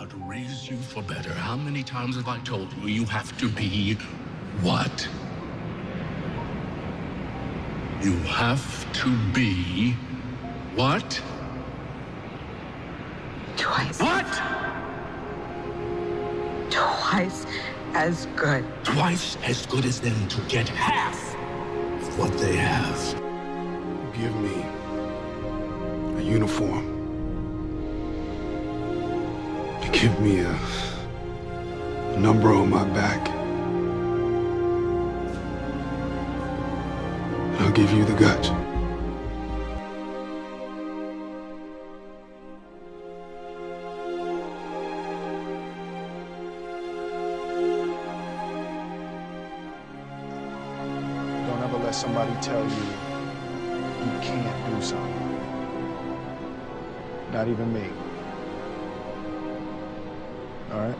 God raise you for better, how many times have I told you you have to be what? You have to be what? Twice. What? Twice as good. Twice as good as them to get half of what they have. Give me a uniform. Give me a number on my back. I'll give you the guts. Don't ever let somebody tell you you can't do something. Not even me. All right?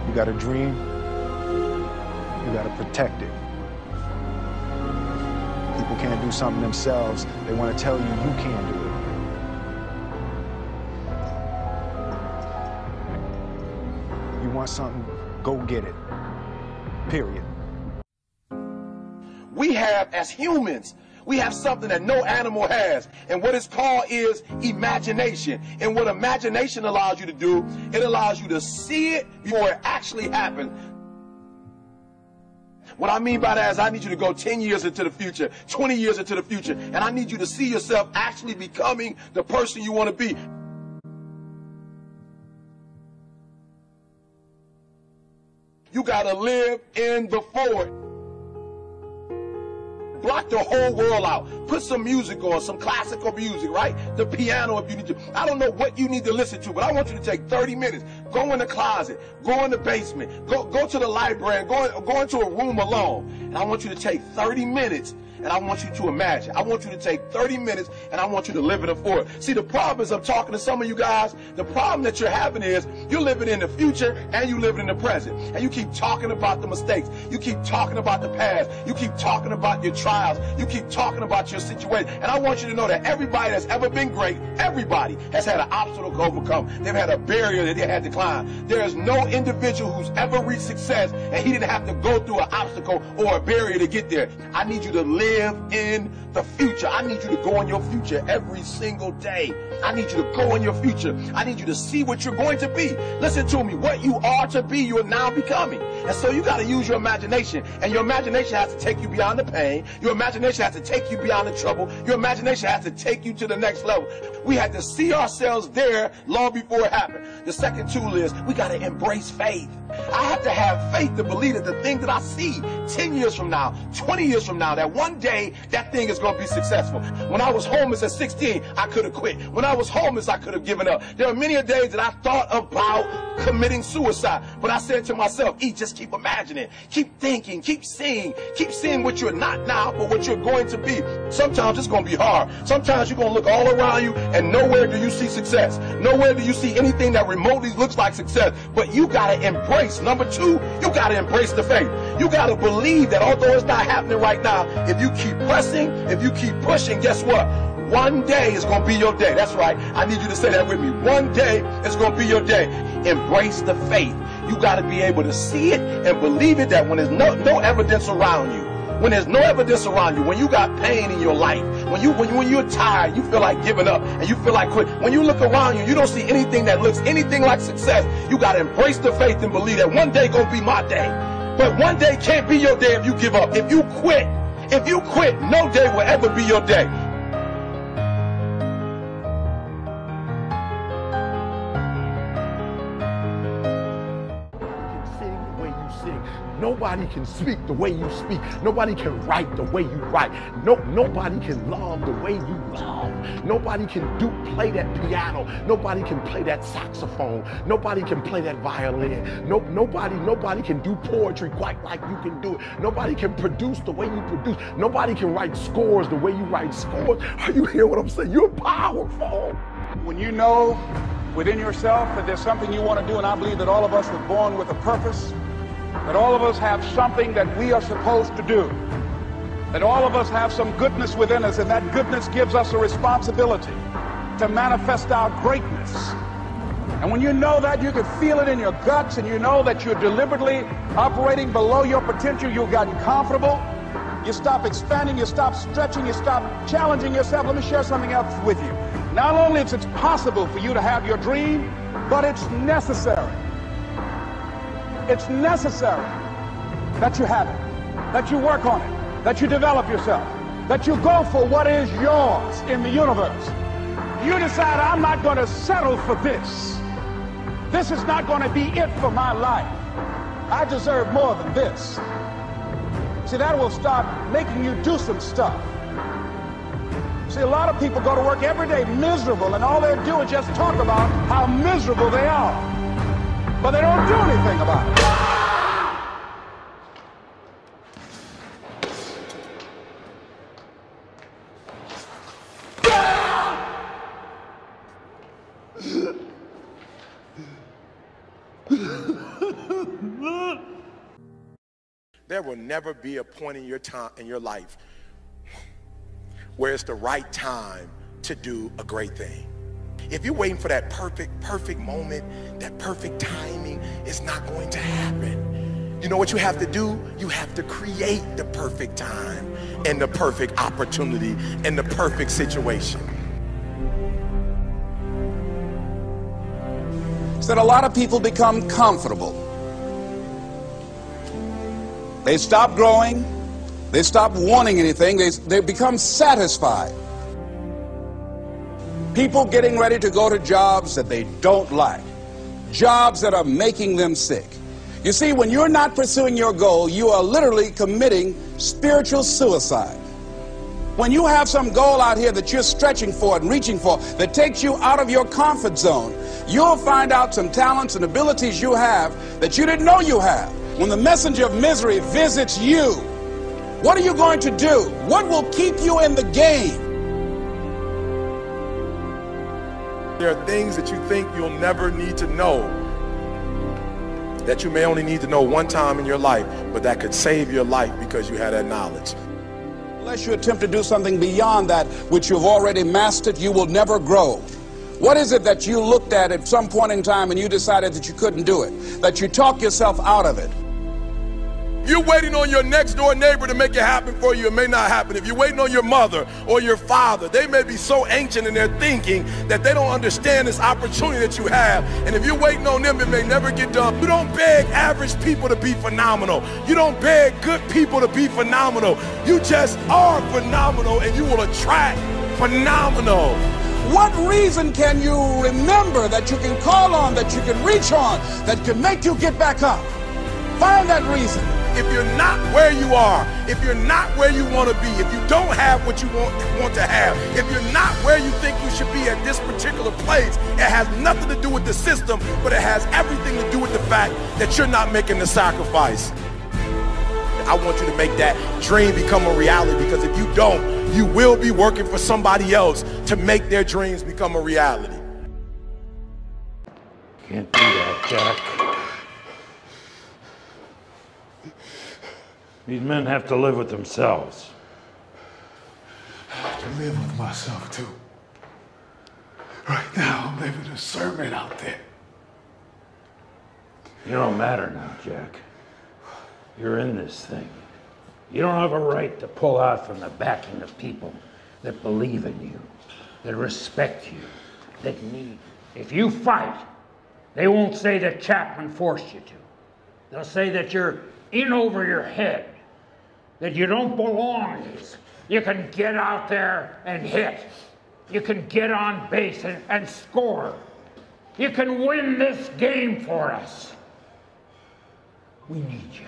You got a dream, you got to protect it. People can't do something themselves. They want to tell you you can't do it. You want something, go get it. Period. We have, as humans, we have something that no animal has. And what it's called is imagination. And what imagination allows you to do, it allows you to see it before it actually happens. What I mean by that is I need you to go 10 years into the future, 20 years into the future, and I need you to see yourself actually becoming the person you want to be. You got to live in the forward. Block the whole world out. Put some music on, some classical music, right? The piano if you need to. I don't know what you need to listen to, but I want you to take 30 minutes. Go in the closet. Go in the basement. Go to the library. Go into a room alone. And I want you to take 30 minutes. And I want you to imagine. I want you to take 30 minutes and I want you to live in the forward. See, the problem is I'm talking to some of you guys. The problem that you're having is you're living in the future and you're living in the present. And you keep talking about the mistakes. You keep talking about the past. You keep talking about your trials. You keep talking about your situation. And I want you to know that everybody that's ever been great, everybody has had an obstacle to overcome. They've had a barrier that they had to climb. There is no individual who's ever reached success and he didn't have to go through an obstacle or a barrier to get there. I need you to live in the future. I need you to go in your future every single day. I need you to go in your future. I need you to see what you're going to be. Listen to me. What you are to be, you are now becoming. And so you got to use your imagination. And your imagination has to take you beyond the pain. Your imagination has to take you beyond the trouble. Your imagination has to take you to the next level. We had to see ourselves there long before it happened. The second tool is we got to embrace faith. I have to have faith to believe that the thing that I see 10 years from now, 20 years from now, that one day that thing is going to be successful. When I was homeless at 16, I could have quit. When I was homeless, I could have given up. There are many days that I thought about committing suicide. But I said to myself, just keep imagining, keep thinking, keep seeing what you're not now, but what you're going to be. Sometimes it's going to be hard. Sometimes you're going to look all around you and nowhere do you see success. Nowhere do you see anything that remotely looks like success. But you got to embrace. Number two, you got to embrace the faith. You got to believe that although it's not happening right now, if you keep pressing, if you keep pushing, guess what? One day is going to be your day. That's right. I need you to say that with me. One day is going to be your day. Embrace the faith. You got to be able to see it and believe it, that when there's no evidence around you, when there's no evidence around you, when you got pain in your life, when you're tired, you feel like giving up and you feel like quit. When you look around you, you don't see anything that looks anything like success. You got to embrace the faith and believe that one day going to be my day. But one day can't be your day if you give up. If you quit, no day will ever be your day. Nobody can speak the way you speak. Nobody can write the way you write. Nobody can love the way you love. Nobody can play that piano. Nobody can play that saxophone. Nobody can play that violin. Nobody can do poetry quite like you can do it. Nobody can produce the way you produce. Nobody can write scores the way you write scores. Are you hearing what I'm saying? You're powerful. When you know within yourself that there's something you want to do, and I believe that all of us were born with a purpose, that all of us have something that we are supposed to do, that all of us have some goodness within us, and that goodness gives us a responsibility to manifest our greatness. And when you know that, you can feel it in your guts, and you know that you're deliberately operating below your potential, you've gotten comfortable, you stop expanding, you stop stretching, you stop challenging yourself. Let me share something else with you. Not only is it possible for you to have your dream, but it's necessary. It's necessary that you have it, that you work on it, that you develop yourself, that you go for what is yours in the universe. You decide, I'm not going to settle for this. This is not going to be it for my life. I deserve more than this. See, that will start making you do some stuff. See, a lot of people go to work every day miserable, and all they do is just talk about how miserable they are. But they don't do anything about it. There will never be a point in your life where it's the right time to do a great thing. If you're waiting for that perfect moment, that perfect timing, it's not going to happen. You know what you have to do? You have to create the perfect time and the perfect opportunity and the perfect situation. So that a lot of people become comfortable. They stop growing. They stop wanting anything. They become satisfied. People getting ready to go to jobs that they don't like. Jobs that are making them sick. You see, when you're not pursuing your goal, you are literally committing spiritual suicide. When you have some goal out here that you're stretching for and reaching for that takes you out of your comfort zone, you'll find out some talents and abilities you have that you didn't know you have. When the messenger of misery visits you, what are you going to do? What will keep you in the game? There are things that you think you'll never need to know, that you may only need to know one time in your life, but that could save your life because you had that knowledge. Unless you attempt to do something beyond that which you've already mastered, you will never grow. What is it that you looked at some point in time and you decided that you couldn't do it, that you talk yourself out of it? You're waiting on your next door neighbor to make it happen for you. It may not happen. If you're waiting on your mother or your father, they may be so ancient in their thinking that they don't understand this opportunity that you have. And if you're waiting on them, it may never get done. You don't beg average people to be phenomenal. You don't beg good people to be phenomenal. You just are phenomenal, and you will attract phenomenal. What reason can you remember that you can call on, that you can reach on, that can make you get back up? Find that reason. If you're not where you are, if you're not where you want to be, if you don't have what you want to have, if you're not where you think you should be at this particular place, it has nothing to do with the system, but it has everything to do with the fact that you're not making the sacrifice. I want you to make that dream become a reality, because if you don't, you will be working for somebody else to make their dreams become a reality. Can't do that, Jack. These men have to live with themselves. I have to live with myself too. Right now, I'm living a sermon out there. You don't matter now, Jack. You're in this thing. You don't have a right to pull out from the backing of people that believe in you, that respect you, that need you. If you fight, they won't say that Chapman forced you to. They'll say that you're in over your head, that you don't belong. You can get out there and hit. You can get on base and score. You can win this game for us. We need you.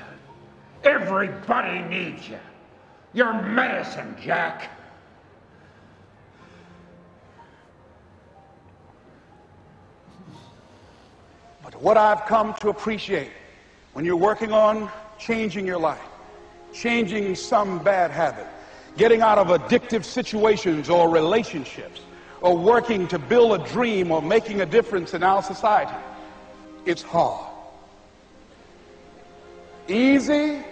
Everybody needs you. You're medicine, Jack. But what I've come to appreciate when you're working on changing your life, changing some bad habit, getting out of addictive situations or relationships, or working to build a dream or making a difference in our society, it's hard. Easy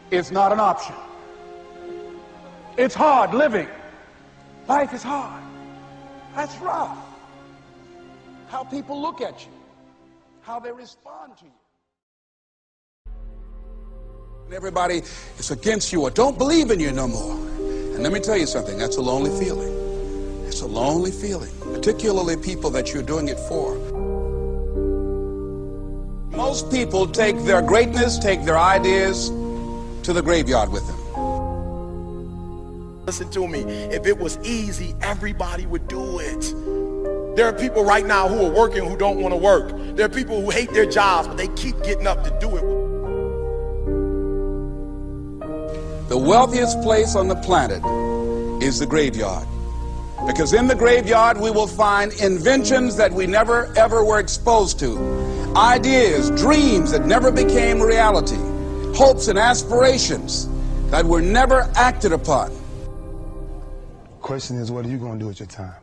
is not an option. It's hard living. Life is hard. That's rough. How people look at you, how they respond to you. And everybody is against you or don't believe in you no more. And let me tell you something, that's a lonely feeling. It's a lonely feeling, particularly people that you're doing it for. Most people take their greatness, take their ideas to the graveyard with them. Listen to me, if it was easy, everybody would do it. There are people right now who are working who don't want to work. There are people who hate their jobs, but they keep getting up to do it. The wealthiest place on the planet is the graveyard. Because in the graveyard we will find inventions that we never ever were exposed to. Ideas, dreams that never became reality. Hopes and aspirations that were never acted upon. Question is, what are you going to do with your time?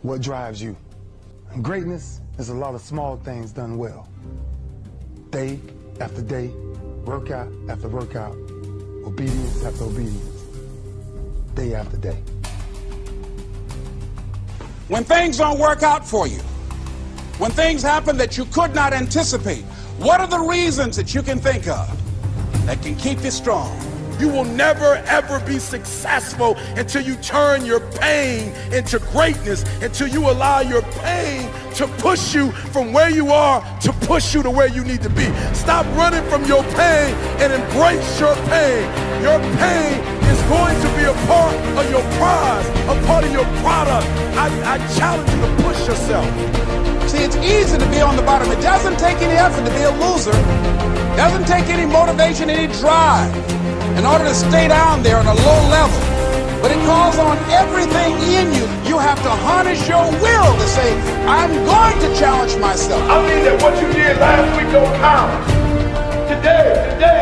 What drives you? And greatness is a lot of small things done well. Day after day, workout after workout, obedience after obedience, day after day. When things don't work out for you, when things happen that you could not anticipate, what are the reasons that you can think of that can keep you strong? You will never ever be successful until you turn your pain into greatness, until you allow your pain to push you from where you are to push you to where you need to be. Stop running from your pain and embrace your pain. Your pain is going to be a part of your prize, a part of your product. I challenge you to push yourself. See, it's easy to be on the bottom. It doesn't take any effort to be a loser. It doesn't take any motivation, any drive in order to stay down there on a low level. But it calls on everything in you. You have to harness your will to say, I'm going to challenge myself. I mean that what you did last week don't count. Today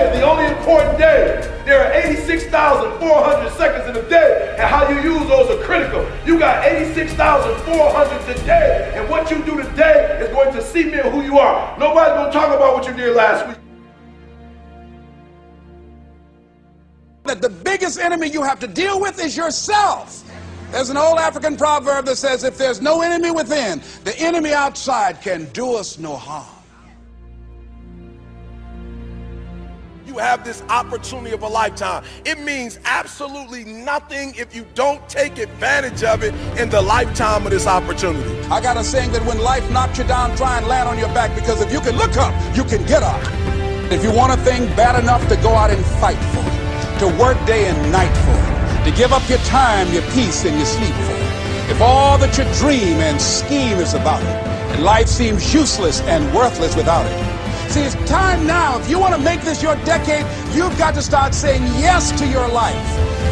is the only important day. There are 86,400 seconds in a day, and how you use those are critical. You got 86,400 today, and what you do today is going to cement who you are. Nobody's going to talk about what you did last week. That the biggest enemy you have to deal with is yourself. There's an old African proverb that says, if there's no enemy within, the enemy outside can do us no harm. You have this opportunity of a lifetime. It means absolutely nothing if you don't take advantage of it in the lifetime of this opportunity. I got a saying that when life knocks you down, try and land on your back, because if you can look up, you can get up. If you want a thing bad enough to go out and fight for it, to work day and night for it, to give up your time, your peace, and your sleep for it. If all that you dream and scheme is about it, and life seems useless and worthless without it. See, it's time now. If you want to make this your decade, you've got to start saying yes to your life.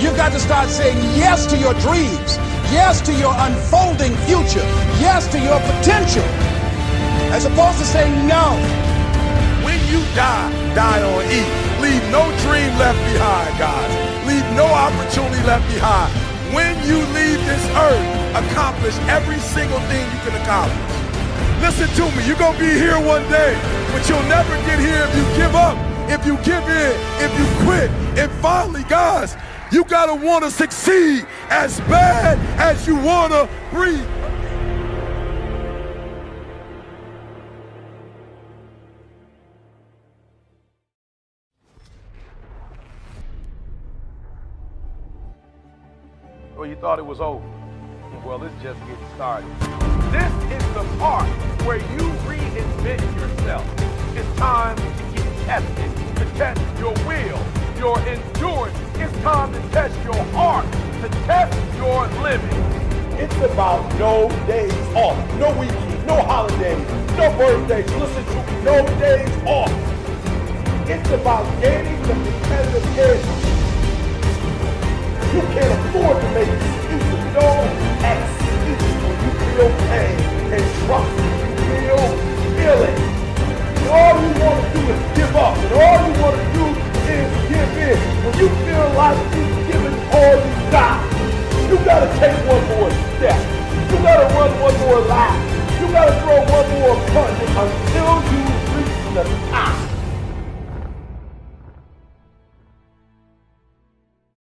You've got to start saying yes to your dreams, yes to your unfolding future, yes to your potential, as opposed to saying no. When you die on E. Leave no dream left behind, guys. Leave no opportunity left behind. When you leave this earth, accomplish every single thing you can accomplish. Listen to me, you're going to be here one day, but you'll never get here if you give up, if you give in, if you quit. And finally, guys, you got to want to succeed as bad as you want to breathe. Well, you thought it was over. Well, it's just getting started. This is the part where you reinvent yourself. It's time to get tested, to test your will, your endurance. It's time to test your heart, to test your limits. It's about no days off, no weekends, no holidays, no birthdays. Listen to me, no days off. It's about gaining the competitive edge. You can't afford to make excuses. No excuses when you feel pain. And trust me, you feel it. And all you want to do is give up. And all you want to do is give in. When you feel like you've given all you got, you got to take one more step. You got to run one more lap. You got to throw one more punch until you reach the top.